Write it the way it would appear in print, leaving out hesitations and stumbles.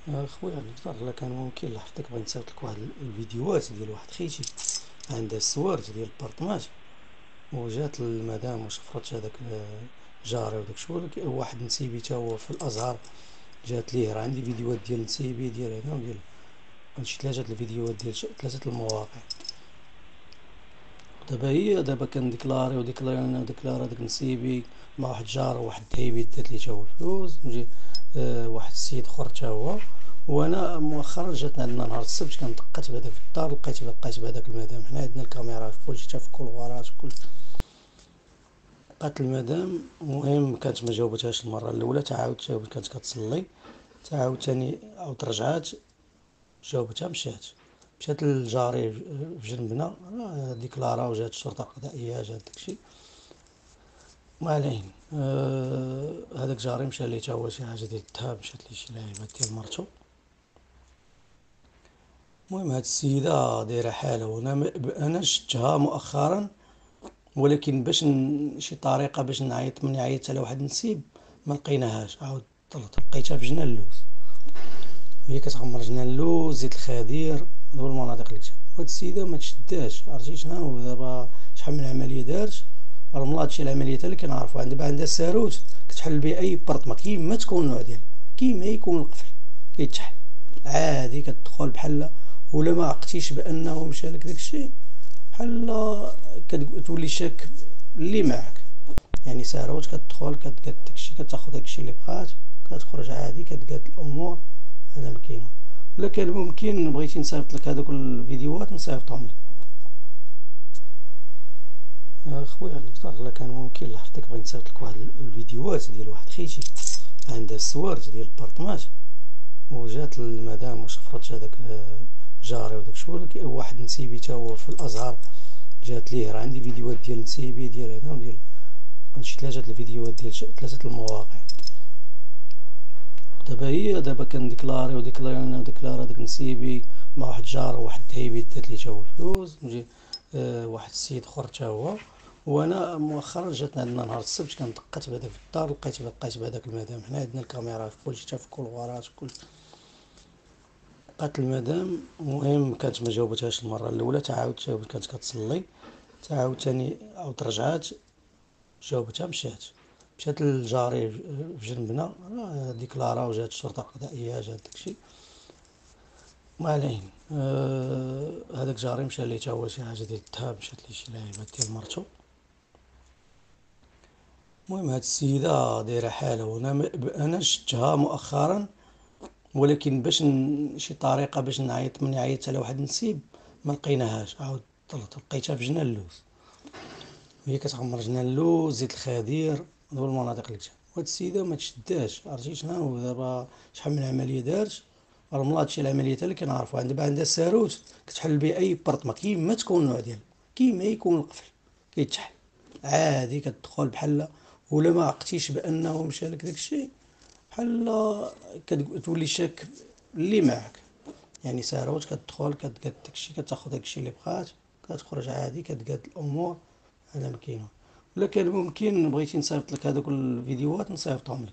خويا نقدر لا كان ممكن لحظتك بغيت نصيفط لك واحد الفيديوهات ديال واحد خيتي عندها السوارت ديال البارطماج، وجات المدام وشفرت هذاك جاري وداك شو واحد نسيبي تا هو في الازهر. جات ليه راه عندي فيديوهات ديال نسيبي ديال هنا وديال شي ثلاثة الفيديوهات ديال ثلاثة المواقع. دابا هي دابا كنديكلاري وديكلاري داك نسيبي مع واحد جار وواحد دايبي دات لي تا هو الفلوس نجي. واحد السيد اخر تا هو. وانا مؤخرا جاتنا عندنا نهار السبت كندقت بهذاك في الدار لقيت بهذاك المدام حنا عندنا الكاميرا في كلشي تا في الكولوارات وكلشي. بقات المدام المهم كانت ما جاوبتهاش المره الاولى تعاود جاوبت كانت كتصلي تعاود تاني عاود رجعات جاوبتها مشات للجاري في جنبنا ديكلارا وجات الشرطة القضائية جات داكشي ما علينا. هذاك جاري مشى ليه تا هو شي حاجة ديال الذهب مشات ليه شي لعيبات ديال مرتو. المهم هاد السيدة دايرة حالة وانا انا شفتها مؤخرا، ولكن باش شي طريقة باش نعيط من عيطت على واحد النسيب ما لقيناهاش. عاود لقيتها في جنان اللوز، وهي كتعمر جنان اللوز زيت الخدير هذو المناطق اللي كتشوف. وهاد السيدة ما تشداش عرفتي شنو دابا شحال من عملية دارت راه من هادشي العمليات اللي كنعرفوها دابا عندها ساروت كتحل به اي برطمة كيما تكون النوع ديالها كيما يكون القفل كيتحل عادي كتدخل بحال. ولا ما عقتيش بانه مشى لك داكشي بحال كتولي شاك اللي معك. يعني ساروت كتدخل كتقاد داكشي كتاخد داكشي اللي بغات كتخرج عادي كتقاد الامور. هذا ما كاين. ولا كان ممكن بغيتي نصيفط لك هذوك الفيديوهات نصيفطهم لك. خويا نقدر لا كان ممكن لحظتك بغيت نصيفط لك واحد الفيديوهات ديال واحد خيتي عندها السوارت ديال البارطماج، وجات المدام وشفرت هذاك جاري وداك شو واحد نسيبي تا هو في الازهر. جات ليه راه عندي فيديوهات ديال نسيبي ديال هنا وديال شي ثلاثة الفيديوهات ديال ثلاثة المواقع. دابا هي دابا كنديكلاري داك نسيبي مع واحد جار وواحد دايبي دات لي تا هو الفلوس نجي. واحد السيد اخر تا هو. وانا مؤخرا جاتنا عندنا نهار السبت كندقت بهذاك في الدار لقيت بهذاك المدام حنا عندنا الكاميرا في كلشي تا في الكولوارات وكلشي. بقات المدام المهم كانت ما جاوبتهاش المره الاولى تعاود جاوبت كانت كتصلي تعاود تاني عاود رجعات جاوبتها مشات للجاري في جنبنا ديكلارا وجات الشرطة القضائية جات داكشي ما علينا. هذاك جاري مشى ليه تا هو شي حاجة ديال الذهب مشات ليه شي لعيبات ديال مرتو. المهم هاد السيدة دايرة حالة وانا انا شفتها مؤخرا، ولكن باش شي طريقة باش نعيط من عيطت على واحد النسيب ما لقيناهاش. عاود لقيتها في جنان اللوز، وهي كتعمر جنان اللوز زيت الخدير هذو المناطق اللي كتشوف. وهاد السيدة ما تشداش عرفتي شنو دابا شحال من عملية دارت راه من هادشي العمليات اللي كنعرفوها دابا عندها ساروت كتحل به اي برطمة كيما تكون النوع ديالها كيما يكون القفل كيتحل عادي كتدخل بحال. ولا ما عقتيش بانه مشى لك داكشي بحال كتولي شاك اللي معك. يعني ساروت كتدخل كتقاد داكشي كتاخد داكشي اللي بغات كتخرج عادي كتقاد الامور. هذا ما كاين. ولا كان ممكن بغيتي نصيفط لك هذوك الفيديوهات نصيفطهم لك.